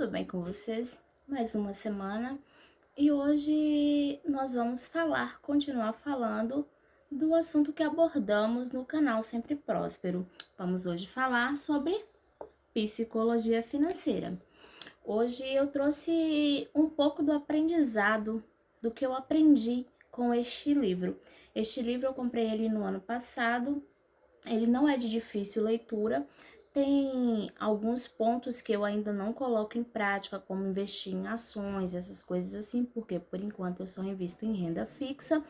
tudo bem com vocês? Mais uma semana e hoje nós vamos continuar falando do assunto que abordamos no canal Sempre Próspero. Vamos hoje falar sobre psicologia financeira. Hoje eu trouxe um pouco do aprendizado, do que eu aprendi com este livro. Este livro eu comprei ele no ano passado. Ele não é de difícil leitura, tem alguns pontos que eu ainda não coloco em prática, como investir em ações, essas coisas assim, porque por enquanto eu só invisto em renda fixa,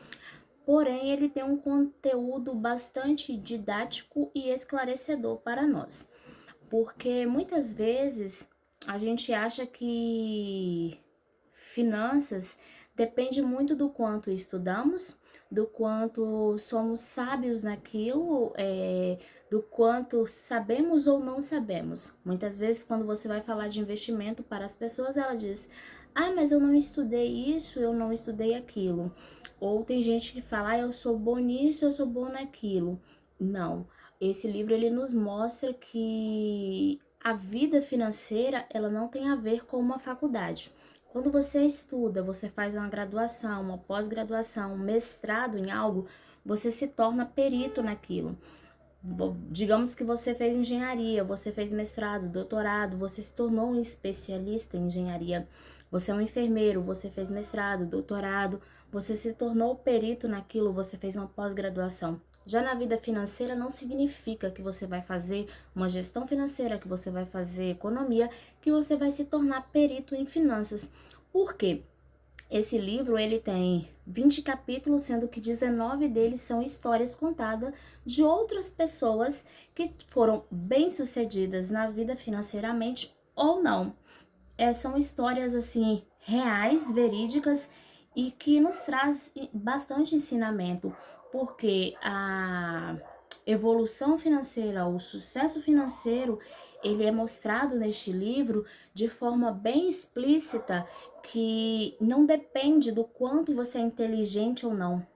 porém ele tem um conteúdo bastante didático e esclarecedor para nós, porque muitas vezes a gente acha que finanças depende muito do quanto estudamos, do quanto somos sábios naquilo, do quanto sabemos ou não sabemos. Muitas vezes, quando você vai falar de investimento para as pessoas, ela diz: ah, mas eu não estudei isso, eu não estudei aquilo. Ou tem gente que fala: ah, eu sou bom nisso, eu sou bom naquilo. Não. Esse livro ele nos mostra que a vida financeira ela não tem a ver com uma faculdade. Quando você estuda, você faz uma graduação, uma pós-graduação, um mestrado em algo, você se torna perito naquilo. Digamos que você fez engenharia, você fez mestrado, doutorado, você se tornou um especialista em engenharia. Você é um enfermeiro, você fez mestrado, doutorado, você se tornou perito naquilo, você fez uma pós-graduação. Já na vida financeira não significa que você vai fazer uma gestão financeira, que você vai fazer economia, que você vai se tornar perito em finanças. Por quê? Esse livro ele tem 20 capítulos, sendo que 19 deles são histórias contadas de outras pessoas que foram bem-sucedidas na vida financeiramente ou não. São histórias assim reais, verídicas e que nos traz bastante ensinamento, porque a evolução financeira, o sucesso financeiro, ele é mostrado neste livro de forma bem explícita, que não depende do quanto você é inteligente ou não,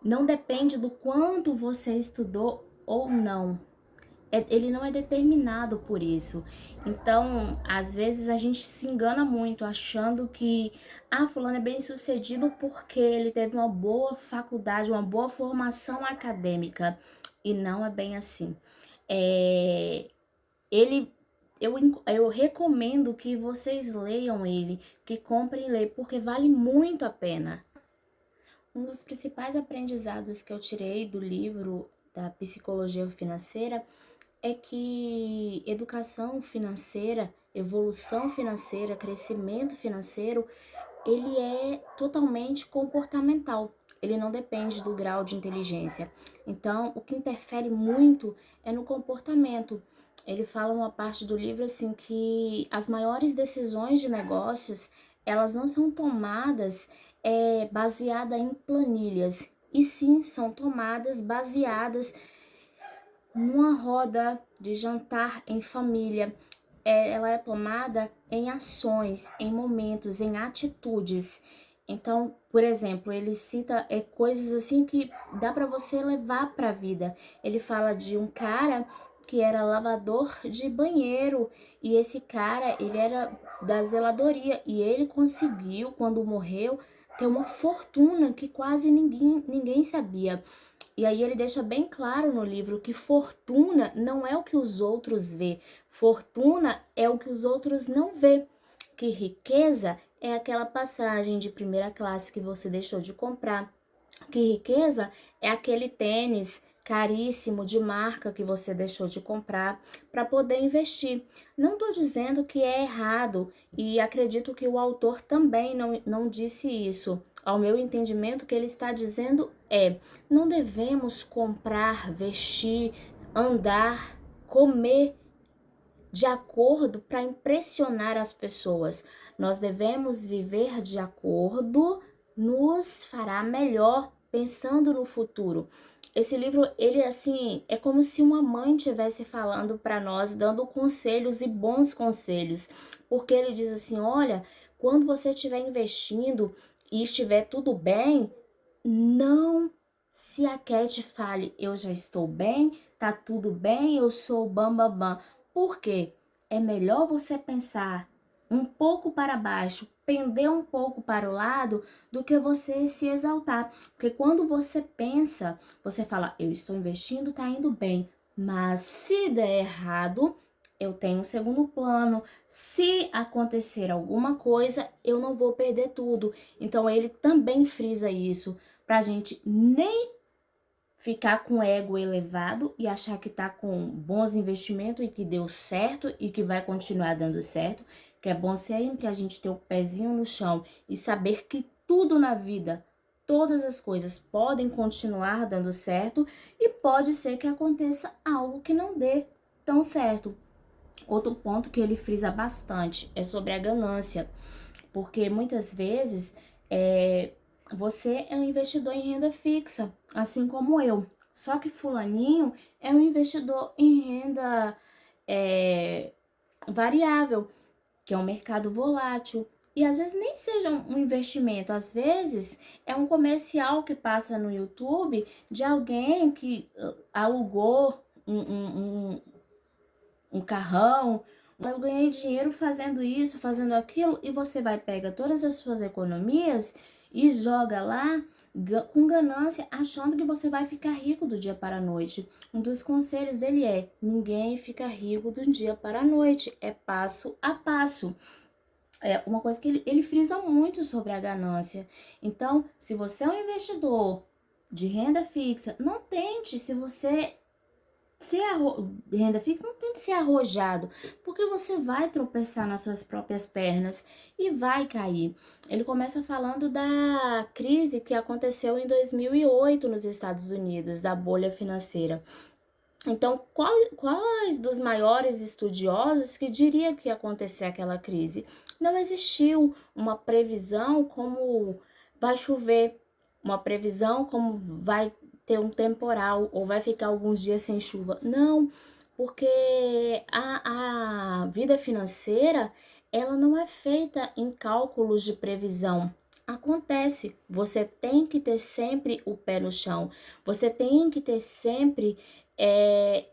não depende do quanto você estudou ou não. Ele não é determinado por isso. Então, às vezes a gente se engana muito achando que fulano é bem sucedido porque ele teve uma boa faculdade, uma boa formação acadêmica. E não é bem assim. É, ele, eu recomendo que vocês leiam ele, que comprem e leiam, porque vale muito a pena. Um dos principais aprendizados que eu tirei do livro da psicologia financeira é que educação financeira, evolução financeira, crescimento financeiro, ele é totalmente comportamental. Ele não depende do grau de inteligência. Então, o que interfere muito é no comportamento. Ele fala uma parte do livro assim que as maiores decisões de negócios, elas não são tomadas baseada em planilhas, e sim são tomadas baseadas numa roda de jantar em família. Ela é tomada em ações, em momentos, em atitudes. Então, por exemplo, ele cita coisas assim que dá para você levar para a vida. Ele fala de um cara que era lavador de banheiro, e esse cara, ele era da zeladoria, e ele conseguiu, quando morreu, ter uma fortuna que quase ninguém sabia. E aí ele deixa bem claro no livro que fortuna não é o que os outros vê, fortuna é o que os outros não vê. Que riqueza é aquela passagem de primeira classe que você deixou de comprar. Que riqueza é aquele tênis caríssimo de marca que você deixou de comprar para poder investir. Não estou dizendo que é errado, e acredito que o autor também não disse isso. Ao meu entendimento, o que ele está dizendo não devemos comprar, vestir, andar, comer de acordo para impressionar as pessoas. Nós devemos viver de acordo, nos fará melhor pensando no futuro. Esse livro, ele assim, é como se uma mãe estivesse falando para nós, dando conselhos e bons conselhos, porque ele diz assim: olha, quando você estiver investindo e estiver tudo bem, não se aquete e fale, eu já estou bem, tá tudo bem, eu sou o bam bam bam. Por quê? É melhor você pensar um pouco para baixo, pender um pouco para o lado, do que você se exaltar. Porque quando você pensa, você fala, eu estou investindo, tá indo bem, mas se der errado, eu tenho um segundo plano. Se acontecer alguma coisa, eu não vou perder tudo. Então ele também frisa isso, pra gente nem ficar com o ego elevado e achar que tá com bons investimentos e que deu certo e que vai continuar dando certo, que é bom sempre a gente ter o pezinho no chão e saber que tudo na vida, todas as coisas podem continuar dando certo e pode ser que aconteça algo que não dê tão certo. Outro ponto que ele frisa bastante é sobre a ganância, porque muitas vezes você é um investidor em renda fixa, assim como eu. Só que fulaninho é um investidor em renda variável, que é um mercado volátil. E às vezes nem seja um investimento, às vezes é um comercial que passa no YouTube de alguém que alugou um carrão. Eu ganhei dinheiro fazendo isso, fazendo aquilo, e você vai pegar todas as suas economias e joga lá com ganância, achando que você vai ficar rico do dia para a noite. Um dos conselhos dele é: ninguém fica rico do dia para a noite, é passo a passo. É uma coisa que ele frisa muito sobre a ganância. Então, se você é um investidor de renda fixa, não tente, se você renda fixa, não tem que ser arrojado, porque você vai tropeçar nas suas próprias pernas e vai cair. Ele começa falando da crise que aconteceu em 2008 nos Estados Unidos, da bolha financeira. Então, quais dos maiores estudiosos que diria que ia acontecer aquela crise? Não existiu uma previsão como vai chover, uma previsão como vai ter um temporal ou vai ficar alguns dias sem chuva. Não, porque a vida financeira, ela não é feita em cálculos de previsão. Acontece, você tem que ter sempre o pé no chão, você tem que ter sempre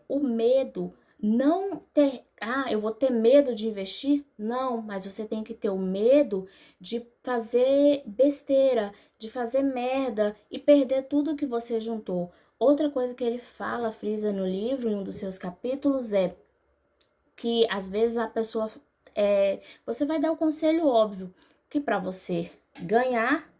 o medo, não ter, eu vou ter medo de investir? Não, mas você tem que ter o medo de fazer besteira, de fazer merda e perder tudo que você juntou. Outra coisa que ele fala, frisa no livro, em um dos seus capítulos, é que às vezes a pessoa, você vai dar o conselho óbvio, que para você ganhar,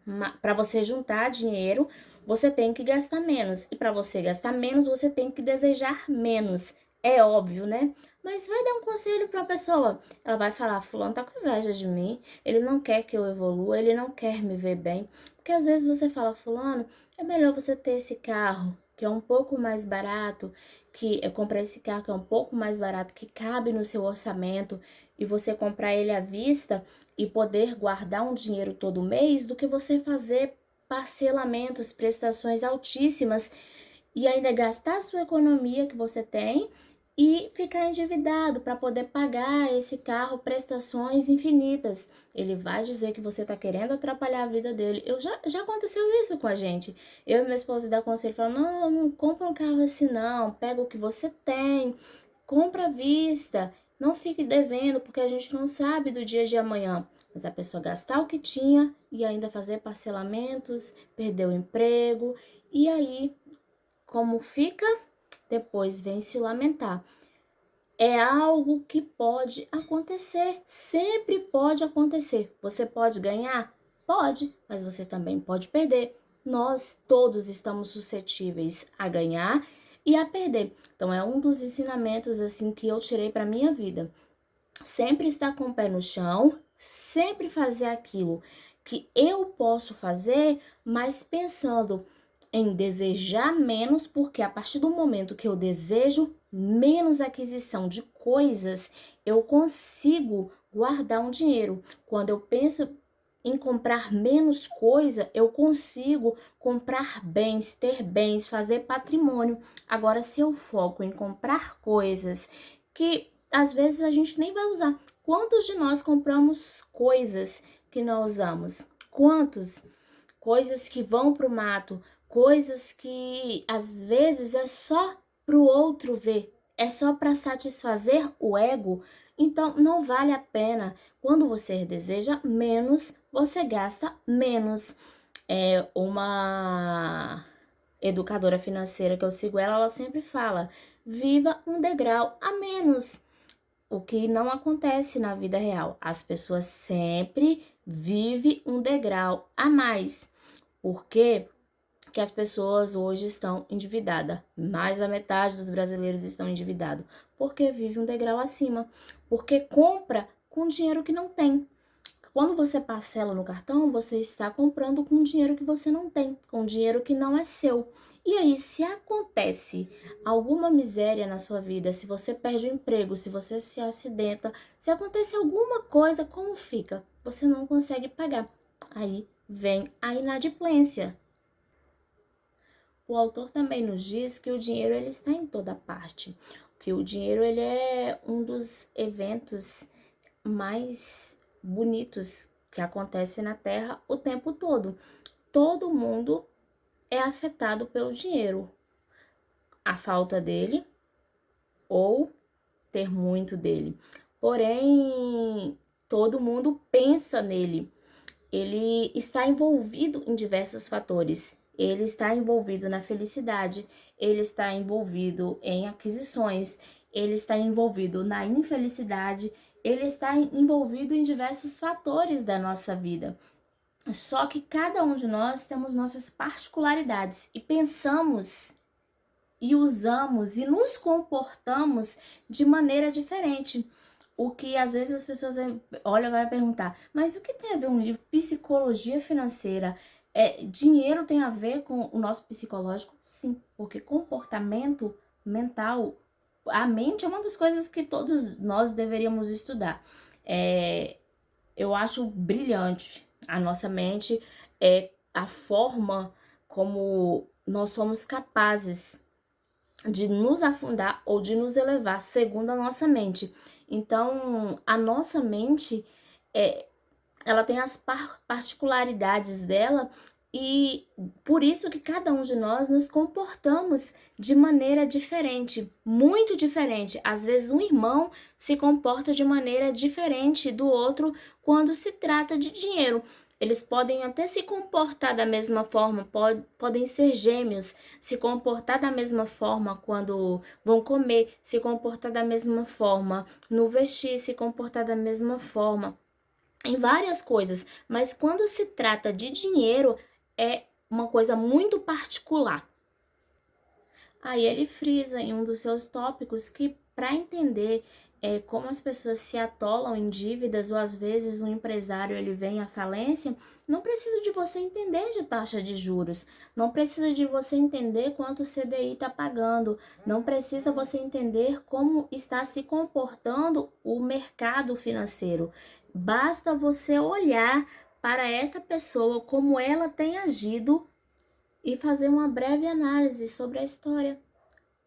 para você juntar dinheiro, você tem que gastar menos. E para você gastar menos, você tem que desejar menos. É óbvio, né? Mas vai dar um conselho para a pessoa. Ela vai falar: fulano tá com inveja de mim, ele não quer que eu evolua, ele não quer me ver bem. Porque às vezes você fala: fulano, é melhor você ter esse carro, que é um pouco mais barato, que eu comprei esse carro que é um pouco mais barato, que cabe no seu orçamento, e você comprar ele à vista e poder guardar um dinheiro todo mês, do que você fazer parcelamentos, prestações altíssimas e ainda gastar a sua economia que você tem e ficar endividado para poder pagar esse carro prestações infinitas. Ele vai dizer que você está querendo atrapalhar a vida dele. Já aconteceu isso com a gente. Eu e meu esposo dá conselho, falando: não compra um carro assim não, pega o que você tem, compra à vista, não fique devendo, porque a gente não sabe do dia de amanhã. Mas a pessoa gastar o que tinha e ainda fazer parcelamentos, perder o emprego, e aí, como fica? Depois vem se lamentar. É algo que pode acontecer, sempre pode acontecer. Você pode ganhar? Pode, mas você também pode perder. Nós todos estamos suscetíveis a ganhar e a perder. Então é um dos ensinamentos assim que eu tirei para minha vida. Sempre estar com o pé no chão, sempre fazer aquilo que eu posso fazer, mas pensando em desejar menos, porque a partir do momento que eu desejo menos aquisição de coisas, eu consigo guardar um dinheiro. Quando eu penso em comprar menos coisa, eu consigo comprar bens, ter bens, fazer patrimônio. Agora, se eu foco em comprar coisas que às vezes a gente nem vai usar, quantos de nós compramos coisas que não usamos? Quantos? Coisas que vão para o mato, coisas que às vezes é só para o outro ver. é só para satisfazer o ego, então não vale a pena. Quando você deseja menos, você gasta menos. Uma educadora financeira que eu sigo ela sempre fala: viva um degrau a menos. O que não acontece na vida real. As pessoas sempre vivem um degrau a mais. Por quê? Que as pessoas hoje estão endividadas. Mais da metade dos brasileiros estão endividados. Porque vive um degrau acima. Porque compra com dinheiro que não tem. Quando você parcela no cartão, você está comprando com dinheiro que você não tem, com dinheiro que não é seu. E aí, se acontece alguma miséria na sua vida, se você perde o emprego, se você se acidenta, se acontece alguma coisa, como fica? Você não consegue pagar. Aí vem a inadimplência. O autor também nos diz que o dinheiro ele está em toda parte, que o dinheiro ele é um dos eventos mais bonitos que acontecem na Terra o tempo todo. Todo mundo é afetado pelo dinheiro, a falta dele ou ter muito dele. Porém, todo mundo pensa nele. Ele está envolvido em diversos fatores. Ele está envolvido na felicidade, ele está envolvido em aquisições, ele está envolvido na infelicidade, ele está envolvido em diversos fatores da nossa vida. Só que cada um de nós temos nossas particularidades e pensamos e usamos e nos comportamos de maneira diferente. O que às vezes as pessoas vai perguntar, mas o que tem a ver um livro Psicologia Financeira? Dinheiro tem a ver com o nosso psicológico? Sim, porque comportamento mental, a mente é uma das coisas que todos nós deveríamos estudar. Eu acho brilhante a nossa mente, a forma como nós somos capazes de nos afundar ou de nos elevar, segundo a nossa mente. Então, a nossa mente, ela tem as particularidades dela e por isso que cada um de nós nos comportamos de maneira diferente, muito diferente. Às vezes um irmão se comporta de maneira diferente do outro quando se trata de dinheiro. Eles podem até se comportar da mesma forma, podem ser gêmeos, se comportar da mesma forma quando vão comer, se comportar da mesma forma no vestir, se comportar da mesma forma em várias coisas, mas quando se trata de dinheiro, é uma coisa muito particular. Aí ele frisa em um dos seus tópicos que, para entender como as pessoas se atolam em dívidas ou às vezes um empresário ele vem à falência, não precisa de você entender de taxa de juros, não precisa de você entender quanto o CDI está pagando, não precisa você entender como está se comportando o mercado financeiro. Basta você olhar para essa pessoa, como ela tem agido e fazer uma breve análise sobre a história.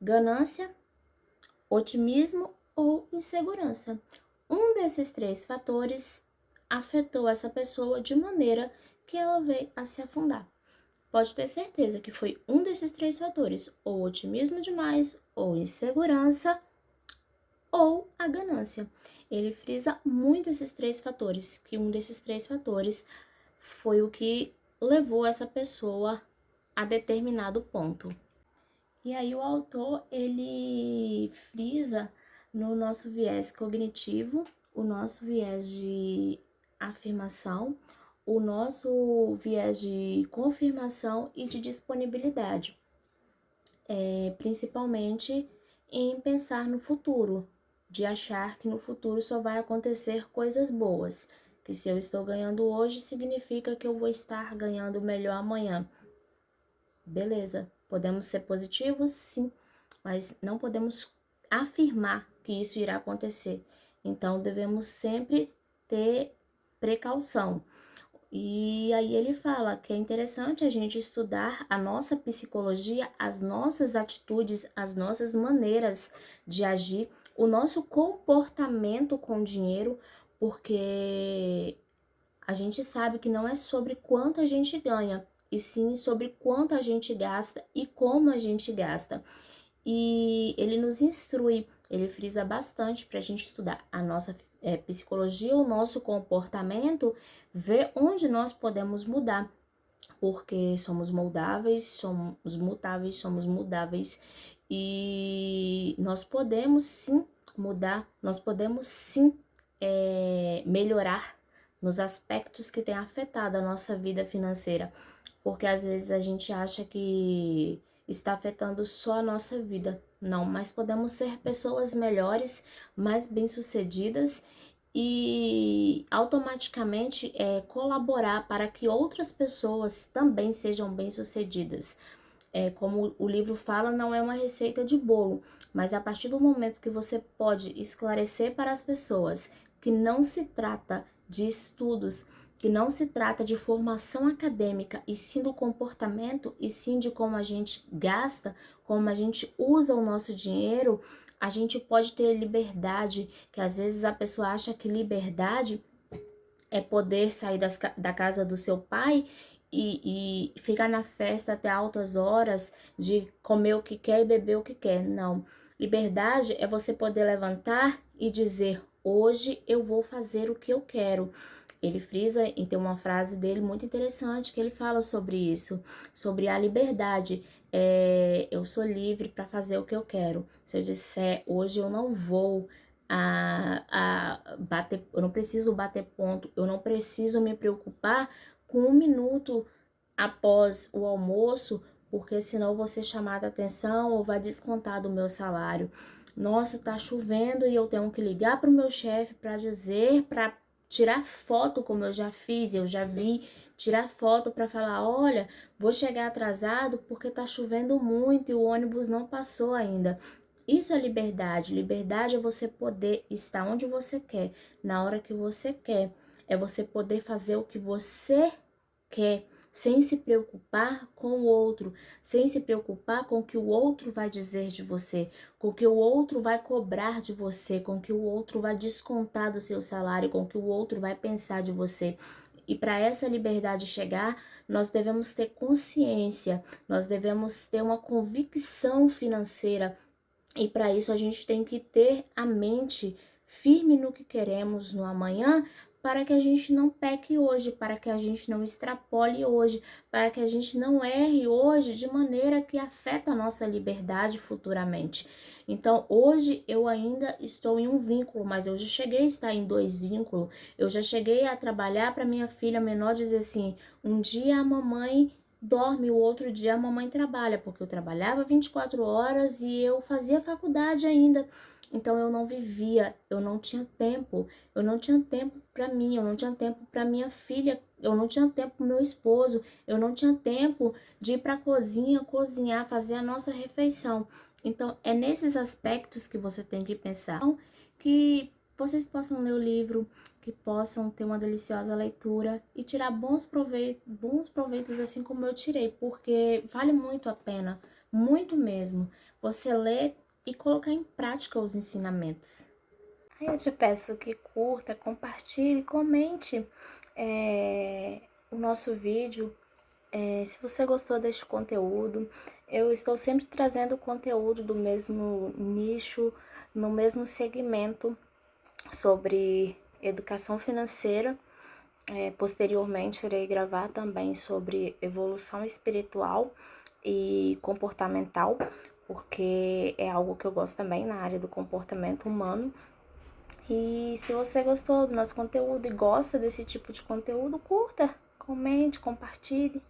Ganância, otimismo ou insegurança. Um desses três fatores afetou essa pessoa de maneira que ela veio a se afundar. Pode ter certeza que foi um desses três fatores, ou otimismo demais, ou insegurança, ou a ganância. Ele frisa muito esses três fatores, que um desses três fatores foi o que levou essa pessoa a determinado ponto. E aí o autor, ele frisa no nosso viés cognitivo, o nosso viés de afirmação, o nosso viés de confirmação e de disponibilidade, principalmente em pensar no futuro, de achar que no futuro só vai acontecer coisas boas, que se eu estou ganhando hoje, significa que eu vou estar ganhando melhor amanhã. Beleza, podemos ser positivos? Sim, mas não podemos afirmar que isso irá acontecer. Então, devemos sempre ter precaução. E aí ele fala que é interessante a gente estudar a nossa psicologia, as nossas atitudes, as nossas maneiras de agir, o nosso comportamento com o dinheiro, porque a gente sabe que não é sobre quanto a gente ganha, e sim sobre quanto a gente gasta e como a gente gasta. e ele nos instrui, ele frisa bastante para a gente estudar a nossa psicologia, o nosso comportamento, ver onde nós podemos mudar, porque somos moldáveis, somos mutáveis, somos mudáveis, e nós podemos sim mudar, nós podemos sim melhorar nos aspectos que têm afetado a nossa vida financeira, porque às vezes a gente acha que está afetando só a nossa vida. Não, mas podemos ser pessoas melhores, mais bem-sucedidas e automaticamente colaborar para que outras pessoas também sejam bem-sucedidas. Como o livro fala, não é uma receita de bolo, mas a partir do momento que você pode esclarecer para as pessoas que não se trata de estudos, que não se trata de formação acadêmica, e sim do comportamento, e sim de como a gente gasta, como a gente usa o nosso dinheiro, a gente pode ter liberdade, que às vezes a pessoa acha que liberdade é poder sair da casa do seu pai e ficar na festa até altas horas, de comer o que quer e beber o que quer. Não. Liberdade é você poder levantar e dizer: hoje eu vou fazer o que eu quero. Ele frisa e tem uma frase dele muito interessante que ele fala sobre isso, sobre a liberdade. Eu sou livre para fazer o que eu quero. Se eu disser hoje eu não vou bater, eu não preciso bater ponto, eu não preciso me preocupar com 1 minuto após o almoço, porque senão eu vou ser chamada a atenção ou vai descontar do meu salário. Nossa, tá chovendo e eu tenho que ligar para o meu chefe para dizer, para tirar foto, como eu já fiz, eu já vi, tirar foto para falar: olha, vou chegar atrasado porque tá chovendo muito e o ônibus não passou ainda. Isso é liberdade. Liberdade é você poder estar onde você quer, na hora que você quer. É você poder fazer o que você quer, sem se preocupar com o outro, sem se preocupar com o que o outro vai dizer de você, com o que o outro vai cobrar de você, com o que o outro vai descontar do seu salário, com o que o outro vai pensar de você. E para essa liberdade chegar, nós devemos ter consciência, nós devemos ter uma convicção financeira, e para isso a gente tem que ter a mente firme no que queremos no amanhã, para que a gente não peque hoje, para que a gente não extrapole hoje, para que a gente não erre hoje de maneira que afeta a nossa liberdade futuramente. Então, hoje eu ainda estou em um vínculo, mas eu já cheguei a estar em 2 vínculos. Eu já cheguei a trabalhar para minha filha menor dizer assim: um dia a mamãe dorme, o outro dia a mamãe trabalha, porque eu trabalhava 24 horas e eu fazia faculdade ainda. Então eu não vivia, eu não tinha tempo, para mim, eu não tinha tempo para minha filha, eu não tinha tempo para meu esposo, eu não tinha tempo de ir para a cozinha, cozinhar, fazer a nossa refeição. Então é nesses aspectos que você tem que pensar, então, que vocês possam ler o livro, que possam ter uma deliciosa leitura e tirar bons proveitos assim como eu tirei, porque vale muito a pena, muito mesmo, você ler e colocar em prática os ensinamentos. Aí eu te peço que curta, compartilhe, comente o nosso vídeo. Se você gostou deste conteúdo, eu estou sempre trazendo conteúdo do mesmo nicho, no mesmo segmento, sobre educação financeira. Posteriormente, irei gravar também sobre evolução espiritual e comportamental, porque é algo que eu gosto também na área do comportamento humano. E se você gostou do nosso conteúdo e gosta desse tipo de conteúdo, curta, comente, compartilhe.